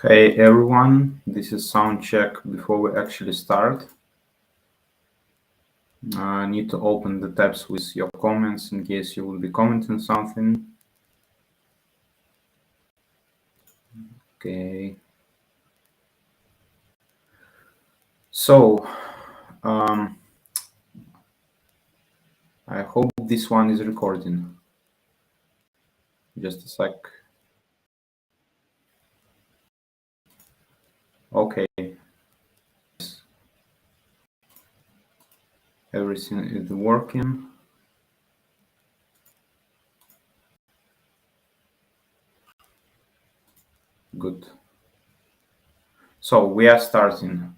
Hey everyone, this is sound check before we actually start. I need to open the tabs with your comments in case you will be commenting something. Okay. So, I hope this one is recording. Just a sec. Okay. Everything is working. Good. So we are starting.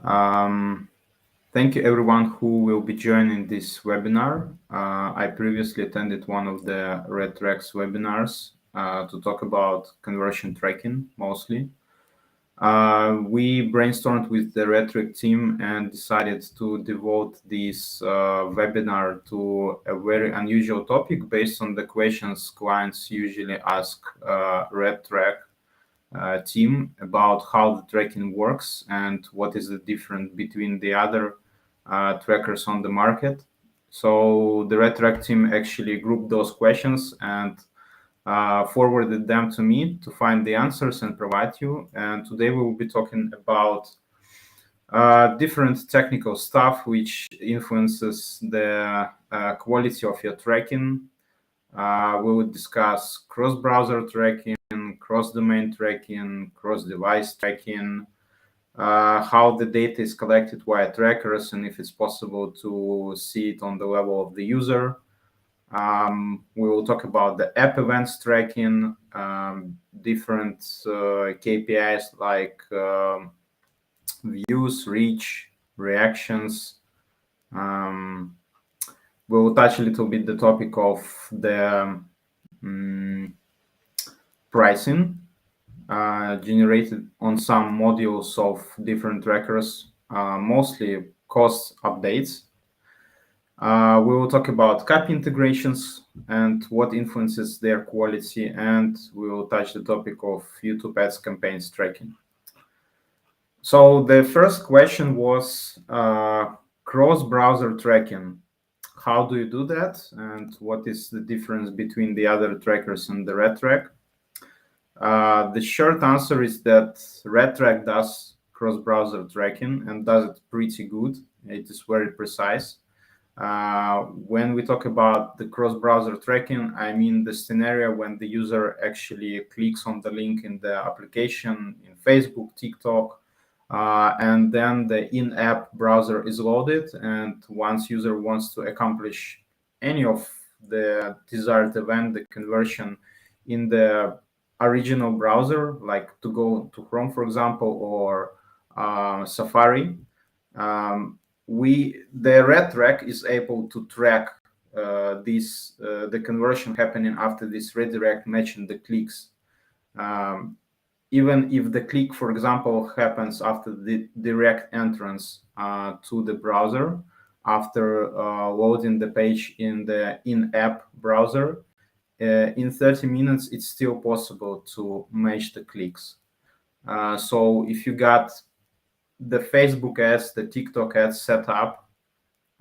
Thank you everyone who will be joining this webinar. I previously attended one of the RedTrack's webinars to talk about conversion tracking mostly. We brainstormed with the RedTrack team and decided to devote this webinar to a very unusual topic based on the questions clients usually ask RedTrack team about how the tracking works and what is the difference between the other trackers on the market. So the RedTrack team actually grouped those questions and forwarded them to me to find the answers and provide you. And today we will be talking about different technical stuff which influences the quality of your tracking. We will discuss cross-browser tracking, cross-domain tracking, cross-device tracking, how the data is collected via trackers, and if it's possible to see it on the level of the user. We will talk about the app events tracking, different KPIs like views, reach, reactions. We will touch a little bit the topic of the pricing generated on some modules of different trackers, mostly cost updates. We will talk about copy integrations and what influences their quality, and we will touch the topic of YouTube ads campaigns tracking. So the first question was cross-browser tracking. How do you do that, and what is the difference between the other trackers and the RedTrack? The short answer is that RedTrack does cross-browser tracking and does it pretty good. It is very precise. When we talk about the cross-browser tracking, I mean the scenario when the user actually clicks on the link in the application in Facebook, TikTok, and then the in-app browser is loaded. And once user wants to accomplish any of the desired event, the conversion in the original browser, like to go to Chrome, for example, or Safari, the RedTrack is able to track the conversion happening after this redirect matching the clicks. Even if the click, for example, happens after the direct entrance to the browser, after loading the page in the in-app browser, in 30 minutes, it's still possible to match the clicks. So if you got the Facebook ads, the TikTok ads set up,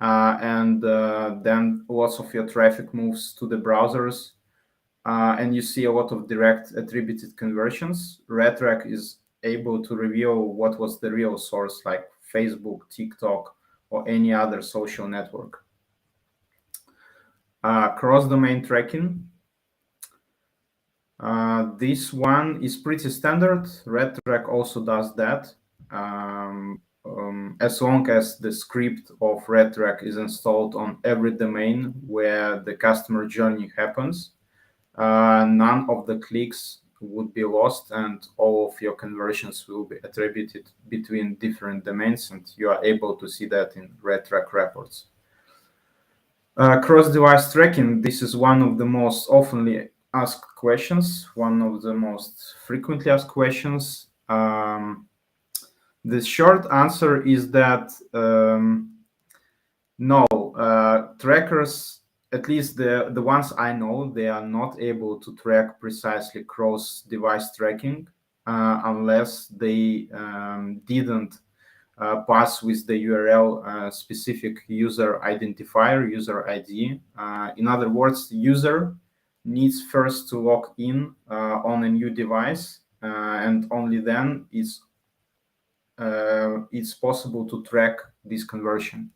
and then lots of your traffic moves to the browsers, and you see a lot of direct attributed conversions, RedTrack is able to reveal what was the real source, like Facebook, TikTok, or any other social network. Cross-domain tracking. This one is pretty standard. RedTrack also does that. As long as the script of RedTrack is installed on every domain where the customer journey happens, none of the clicks would be lost and all of your conversions will be attributed between different domains, and you are able to see that in RedTrack reports. Cross-device tracking, this is one of the most often asked questions, one of the most frequently asked questions. The short answer is that no, trackers, at least the ones I know, they are not able to track precisely cross-device tracking. unless they didn't pass with the URL specific user identifier, user ID. In other words, the user needs first to log in on a new device, and only then it's possible to track this conversion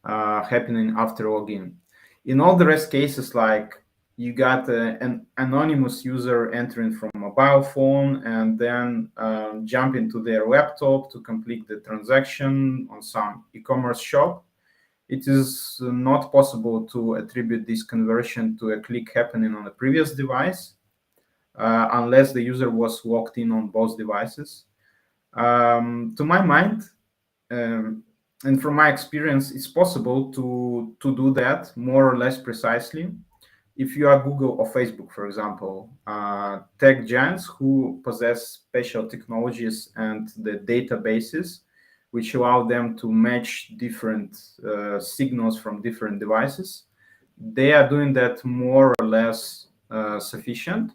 happening after login. In all the rest cases, like you got an anonymous user entering from a mobile phone and then jump into their laptop to complete the transaction on some e-commerce shop, it is not possible to attribute this conversion to a click happening on a previous device unless the user was logged in on both devices. To my mind, and from my experience, it's possible to do that more or less precisely. If you are Google or Facebook, for example, tech giants who possess special technologies and the databases which allow them to match different signals from different devices, they are doing that more or less sufficient.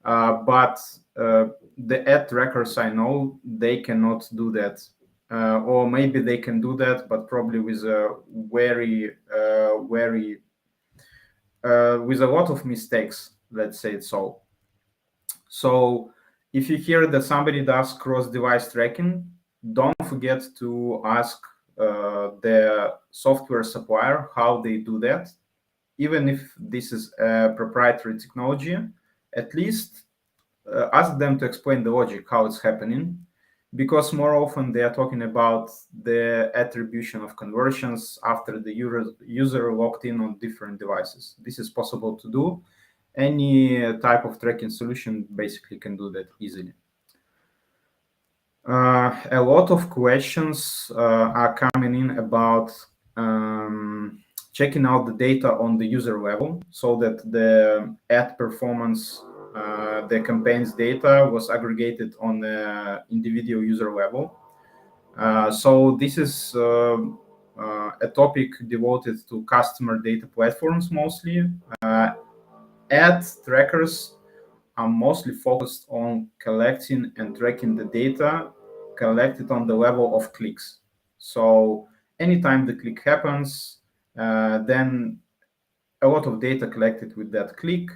But the ad trackers I know, they cannot do that. Or maybe they can do that, but probably with a with a lot of mistakes, let's say it so. So if you hear that somebody does cross-device tracking, don't forget to ask the software supplier how they do that. Even if this is a proprietary technology, at least ask them to explain the logic, how it's happening, because more often they are talking about the attribution of conversions after the user logged in on different devices. This is possible to do. Any type of tracking solution basically can do that easily. A lot of questions are coming in about checking out the data on the user level so that the ad performance, the campaign's data was aggregated on the individual user level. So this is a topic devoted to customer data platforms mostly. Ad trackers are mostly focused on collecting and tracking the data collected on the level of clicks. So anytime the click happens, then a lot of data collected with that click,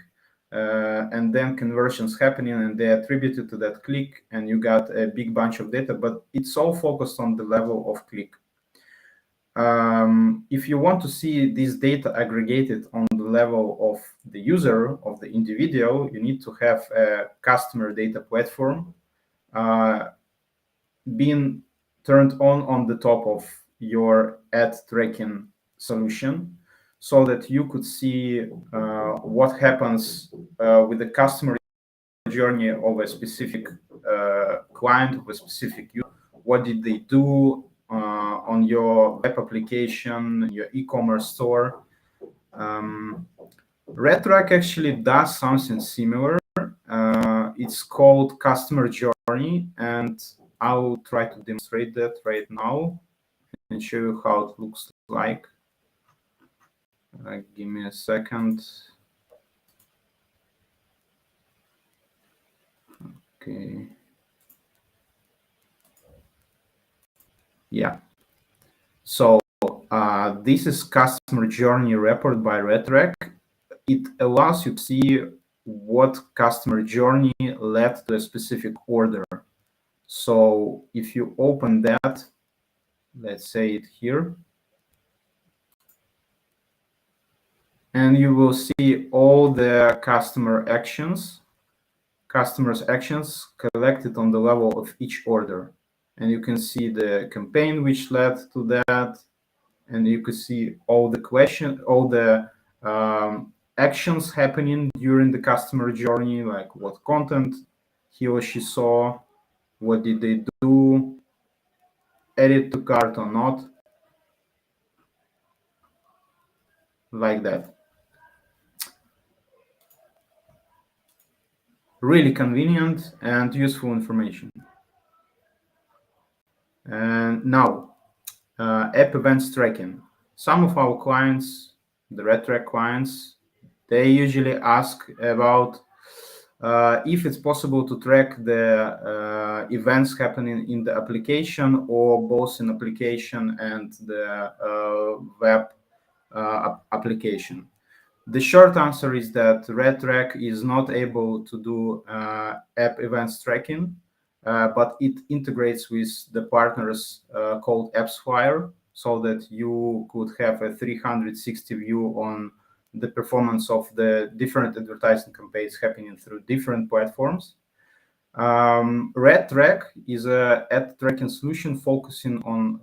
and then conversions happening and they attributed to that click, and you got a big bunch of data, but it's all focused on the level of click. If you want to see this data aggregated on the level of the user, of the individual, you need to have a customer data platform being turned on the top of your ad tracking solution, so that you could see what happens with the customer journey of a specific client, of a specific user. What did they do on your web application, your e-commerce store? RedTrack actually does something similar. It's called customer journey, and I'll try to demonstrate that right now and show you how it looks like. Give me a second. Okay. Yeah. So this is customer journey report by RedTrack. It allows you to see what customer journey led to a specific order. So if you open that, let's say it here, and you will see all the customers' actions collected on the level of each order. And you can see the campaign which led to that, and you can see all the actions happening during the customer journey, like what content he or she saw, what did they do, edit to cart or not, like that. Really convenient and useful information. And now, app events tracking. Some of our clients, the RedTrack clients, they usually ask about if it's possible to track the events happening in the application or both in application and the web application. The short answer is that RedTrack is not able to do app events tracking, but it integrates with the partners called AppsFlyer, so that you could have a 360 view on the performance of the different advertising campaigns happening through different platforms. RedTrack is a ad tracking solution focusing on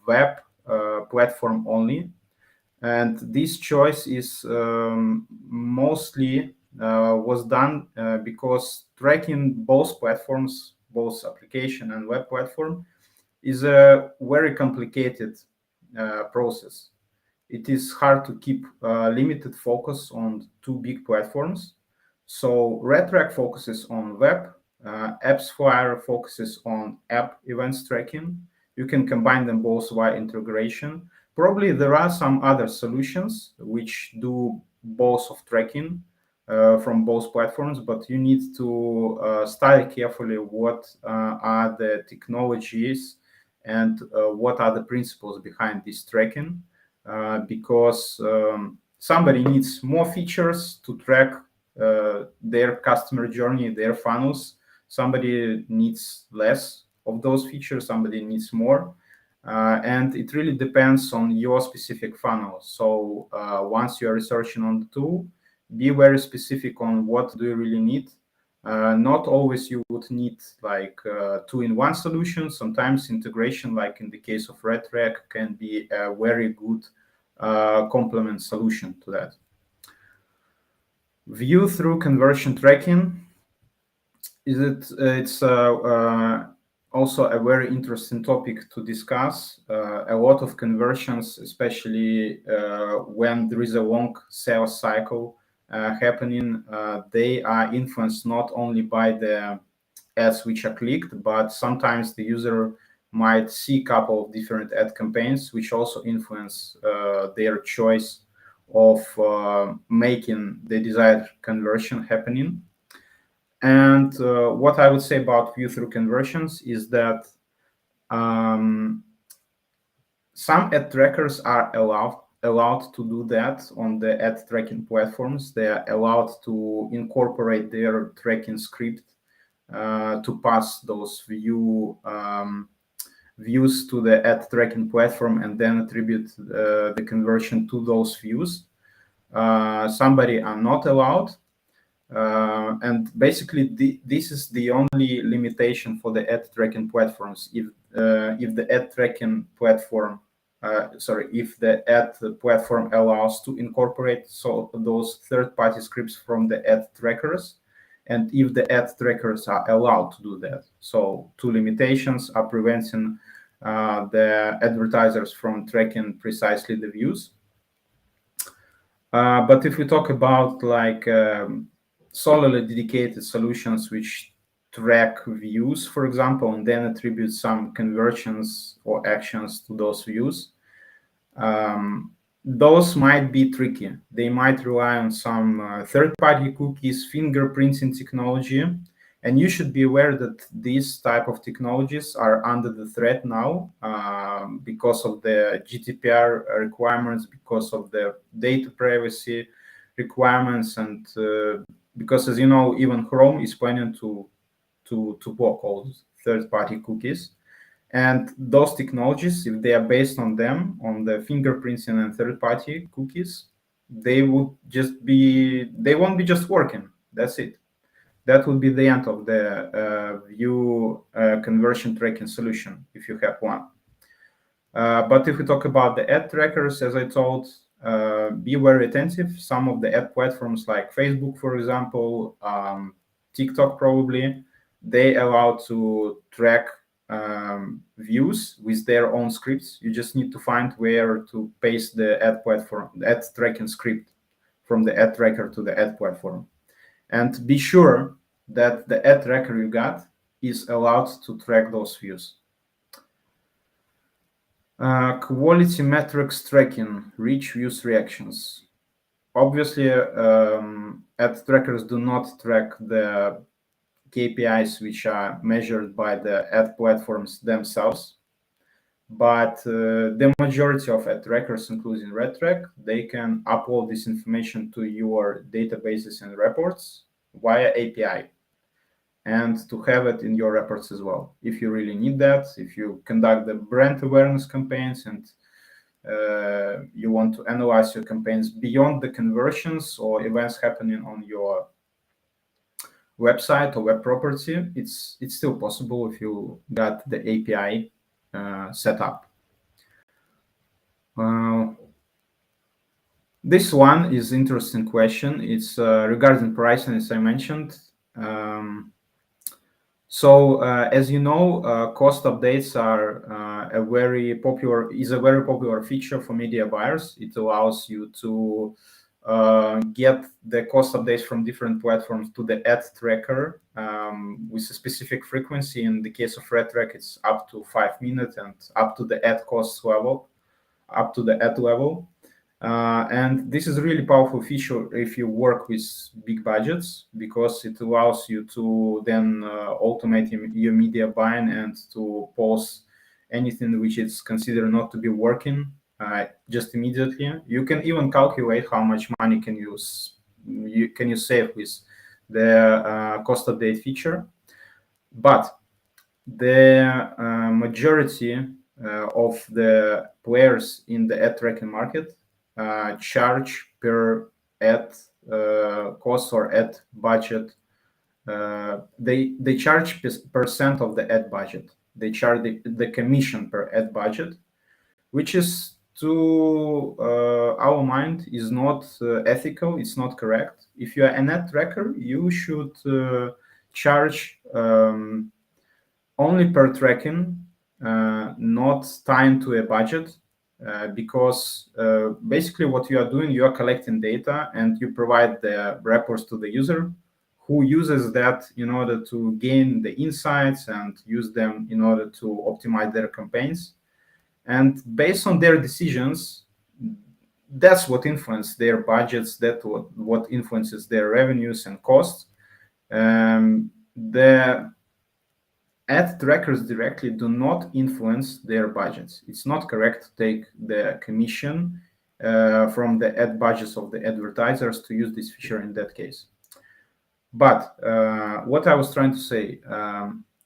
web platform only. And this choice is mostly was done because tracking both platforms, both application and web platform, is a very complicated process. It is hard to keep limited focus on two big platforms. So RedTrack focuses on web, AppsFlyer focuses on app events tracking. You can combine them both via integration. Probably there are some other solutions which do both of tracking from both platforms, but you need to study carefully what are the technologies and what are the principles behind this tracking, because somebody needs more features to track their customer journey, their funnels. Somebody needs less of those features, somebody needs more. And it really depends on your specific funnel. So once you're researching on the tool, be very specific on what do you really need. Not always you would need like two-in-one solution. Sometimes integration, like in the case of RedTrack, can be a very good complement solution to that. View through conversion tracking. It's also a very interesting topic to discuss. A lot of conversions, especially when there is a long sales cycle happening, they are influenced not only by the ads which are clicked, but sometimes the user might see a couple of different ad campaigns, which also influence their choice of making the desired conversion happening. And what I would say about view through conversions is that some ad trackers are allowed to do that on the ad tracking platforms. They are allowed to incorporate their tracking script to pass those views to the ad tracking platform and then attribute the conversion to those views. Somebody are not allowed. And basically, this is the only limitation for the ad tracking platforms. If the ad tracking platform, if the ad platform allows to incorporate those third-party scripts from the ad trackers, and if the ad trackers are allowed to do that. So two limitations are preventing the advertisers from tracking precisely the views. But if we talk about like solely dedicated solutions which track views, for example, and then attribute some conversions or actions to those views, those might be tricky. They might rely on some third-party cookies, fingerprinting technology, and you should be aware that these type of technologies are under the threat now because of the GDPR requirements, because of the data privacy requirements, and because, as you know, even Chrome is planning to block all third-party cookies. And those technologies, if they are based on them, on the fingerprinting and third-party cookies, they won't be just working. That's it. That would be the end of the view conversion tracking solution, if you have one. But if we talk about the ad trackers, as I told, be very attentive. Some of the ad platforms like Facebook, for example, TikTok probably, they allow to track views with their own scripts. You just need to find where to paste the ad tracking script from the ad tracker to the ad platform. And be sure that the ad tracker you got is allowed to track those views. Quality metrics tracking, reach, views, reactions. obviously, ad trackers do not track the KPIs which are measured by the ad platforms themselves, but the majority of ad trackers, including RedTrack, they can upload this information to your databases and reports via API, and to have it in your reports as well. If you really need that, if you conduct the brand awareness campaigns and you want to analyze your campaigns beyond the conversions or events happening on your website or web property, it's still possible if you got the API set up. This one is interesting question. It's regarding pricing, as I mentioned. So as you know, cost updates are a very popular feature for media buyers. It allows you to get the cost updates from different platforms to the ad tracker with a specific frequency. In the case of RedTrack, it's up to 5 minutes and up to the ad cost level, up to the ad level. And this is a really powerful feature if you work with big budgets, because it allows you to then automate your media buying and to pause anything which is considered not to be working just immediately. You can even calculate how much money can you save with the cost update feature. But the majority of the players in the ad tracking market charge per ad cost or ad budget. They charge percent of the ad budget. They charge the commission per ad budget, which is, to our mind, is not ethical. It's not correct. If you are an ad tracker, you should charge only per tracking, not tied to a budget, because basically what you are doing, you are collecting data and you provide the reports to the user, who uses that in order to gain the insights and use them in order to optimize their campaigns. And based on their decisions, that's what influences their budgets, that's what influences their revenues and costs. The ad trackers directly do not influence their budgets. It's not correct to take the commission from the ad budgets of the advertisers to use this feature in that case. But what I was trying to say,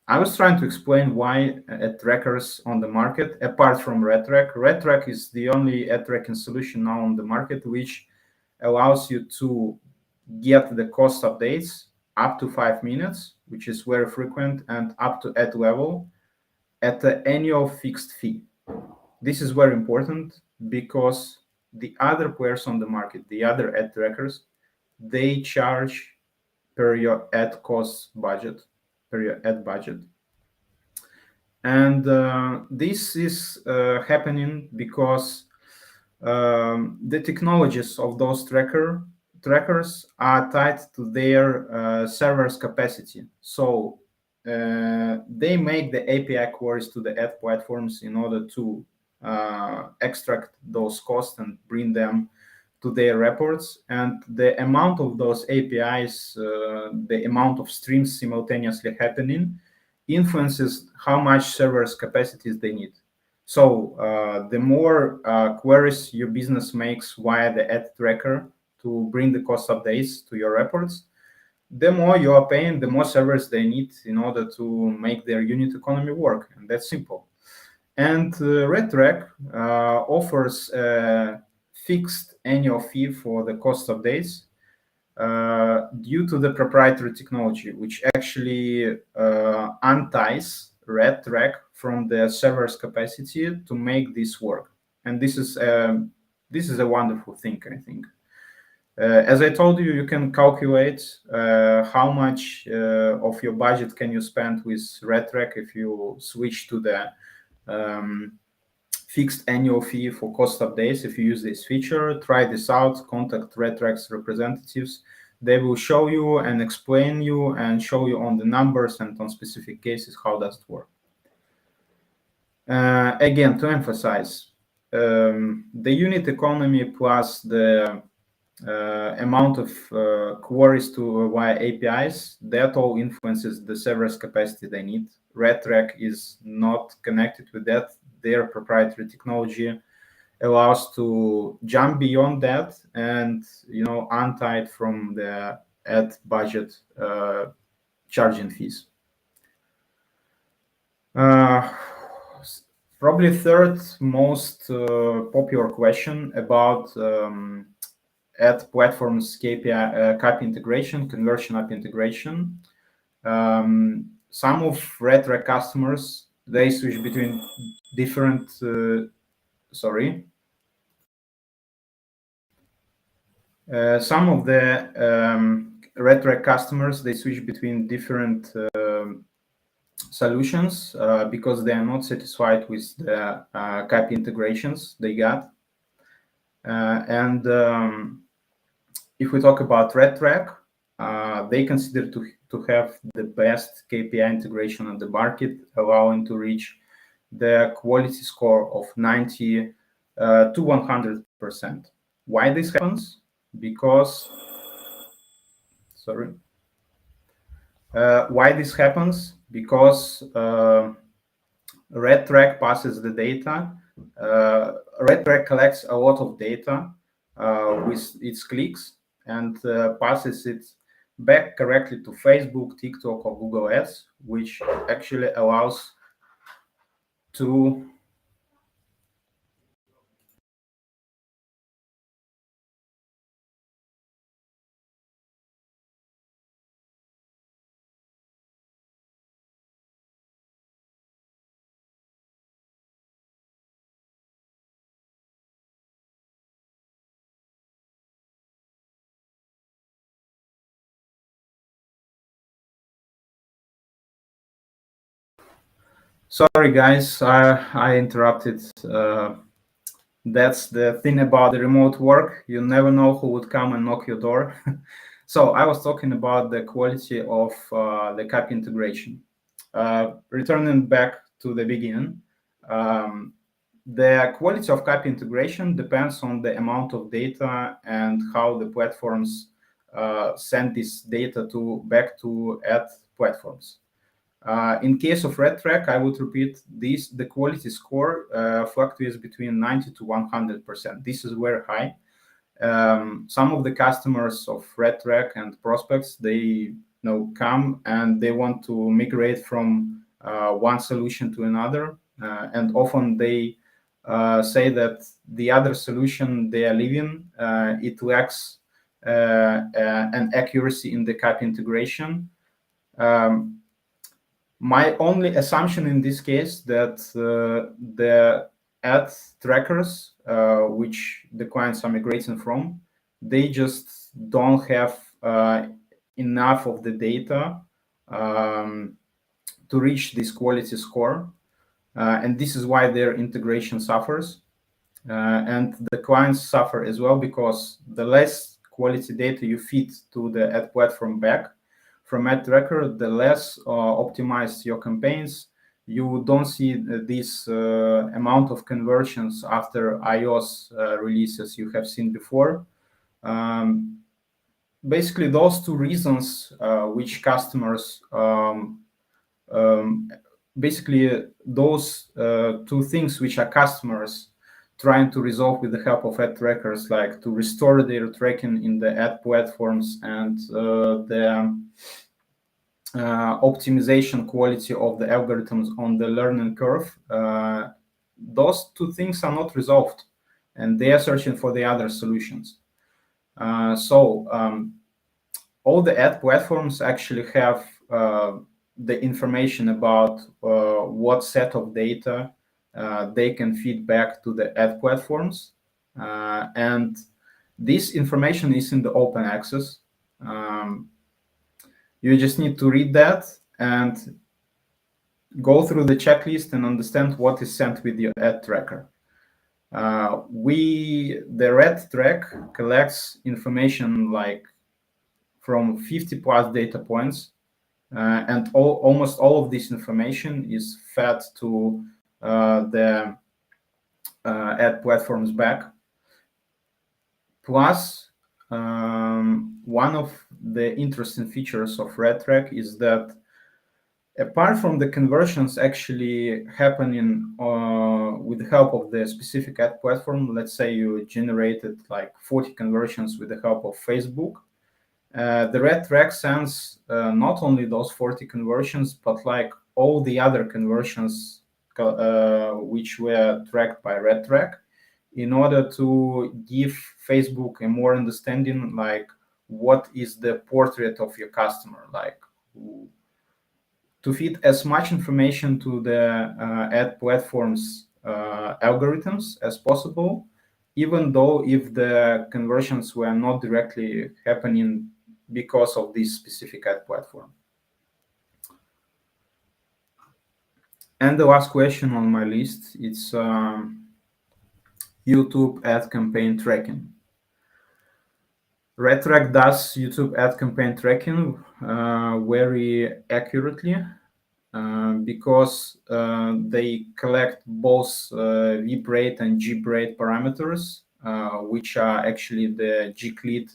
I was trying to explain why ad trackers on the market, apart from RedTrack. RedTrack is the only ad tracking solution now on the market which allows you to get the cost updates up to 5 minutes, which is very frequent, and up to ad level at the annual fixed fee. This is very important because the other players on the market, the other ad trackers, they charge per your ad cost budget, per your ad budget. And this is happening because the technologies of those trackers are tied to their server's capacity. So they make the API queries to the ad platforms in order to extract those costs and bring them to their reports. And the amount of those APIs, the amount of streams simultaneously happening, influences how much server's capacities they need. So the more queries your business makes via the ad tracker to bring the cost updates to your reports, the more you are paying, the more servers they need in order to make their unit economy work. And that's simple. And RedTrack offers a fixed annual fee for the cost updates due to the proprietary technology, which actually unties RedTrack from the server's capacity to make this work. And this is a wonderful thing, I think. As I told you, you can calculate how much of your budget can you spend with RedTrack if you switch to the fixed annual fee for cost updates. If you use this feature, try this out, contact RedTrack's representatives. They will show you and explain you and show you on the numbers and on specific cases how does it work. Again, to emphasize, the unit economy plus the amount of queries to via APIs, that all influences the server's capacity they need. RedTrack is not connected with that. Their proprietary technology allows to jump beyond that and untie it from the ad budget charging fees. Probably third most popular question about ad platforms KPI CAP integration, conversion app integration. Some of RedTrack customers, they switch between different some of the RedTrack customers, they switch between different solutions because they are not satisfied with the CAP integrations they got. And if we talk about RedTrack, they consider to have the best KPI integration on the market, allowing to reach the quality score of 90 to 100%. Why this happens? Because, why this happens? Because RedTrack passes the data. RedTrack collects a lot of data with its clicks and passes it back correctly to Facebook, TikTok, or Google Ads, which actually allows to Sorry, guys, I interrupted. That's the thing about the remote work. You never know who would come and knock your door. So I was talking about the quality of the CAP integration. Returning back to the beginning, the quality of CAP integration depends on the amount of data and how the platforms send this data back to ad platforms. In case of RedTrack, I would repeat this: the quality score fluctuates between 90 to 100%. This is very high. Some of the customers of RedTrack and prospects, they come and they want to migrate from one solution to another, and often they say that the other solution they are leaving, it lacks an accuracy in the CAP integration. My only assumption in this case that the ad trackers, which the clients are migrating from, they just don't have enough of the data to reach this quality score. And this is why their integration suffers. And the clients suffer as well, because the less quality data you feed to the ad platform back from ad tracker, the less optimized your campaigns. You don't see this amount of conversions after iOS releases you have seen before. Basically, those two reasons which customers basically those two things which are customers trying to resolve with the help of ad trackers, like to restore their tracking in the ad platforms and the optimization quality of the algorithms on the learning curve. Those two things are not resolved, and they are searching for the other solutions. So all the ad platforms actually have the information about what set of data they can feed back to the ad platforms. And this information is in the open access. You just need to read that and go through the checklist and understand what is sent with your ad tracker. The RedTrack collects information like from 50 plus data points, and almost all of this information is fed to the ad platforms back. Plus, one of the interesting features of RedTrack is that apart from the conversions actually happening with the help of the specific ad platform, let's say you generated like 40 conversions with the help of Facebook, the RedTrack sends not only those 40 conversions, but like all the other conversions which were tracked by RedTrack, in order to give Facebook a more understanding, like what is the portrait of your customer, like to feed as much information to the ad platform's algorithms as possible, even though if the conversions were not directly happening because of this specific ad platform. And the last question on my list, it's YouTube ad campaign tracking. RedTrack does YouTube ad campaign tracking very accurately because they collect both VIB rate and GIB rate parameters, which are actually the gclead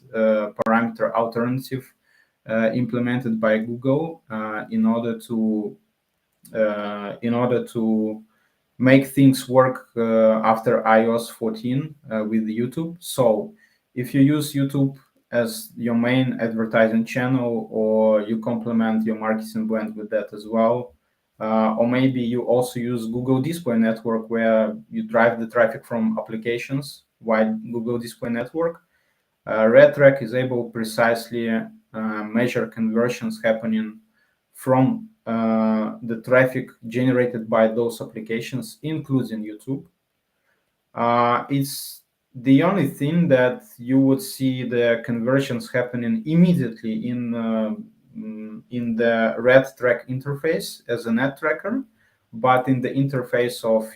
parameter alternative implemented by Google in order to make things work after iOS 14 with YouTube. So if you use YouTube as your main advertising channel, or you complement your marketing blend with that as well, or maybe you also use Google Display Network where you drive the traffic from applications via Google Display Network, RedTrack is able precisely measure conversions happening from the traffic generated by those applications, including YouTube. It's the only thing that you would see the conversions happening immediately in the RedTrack interface as an ad tracker, but in the interface of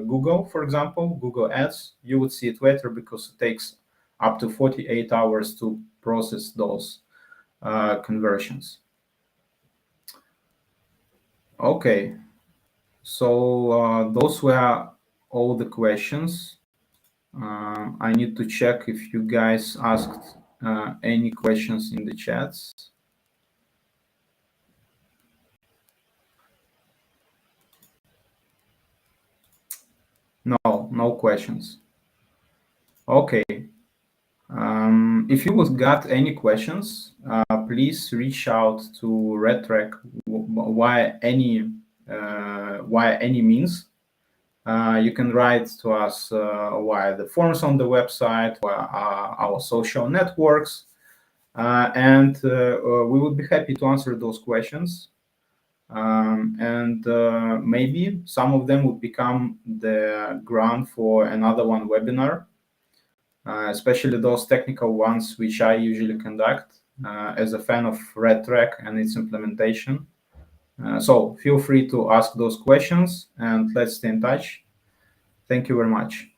Google, for example, Google Ads, you would see it later because it takes up to 48 hours to process those conversions. Okay, so those were all the questions. I need to check if you guys asked any questions in the chats. No questions. Okay. If you would got any questions, please reach out to RedTrack via any means. You can write to us via the forms on the website, via our social networks, and we would be happy to answer those questions. And maybe some of them would become the ground for another one webinar, especially those technical ones which I usually conduct as a fan of RedTrack and its implementation. So feel free to ask those questions and let's stay in touch. Thank you very much.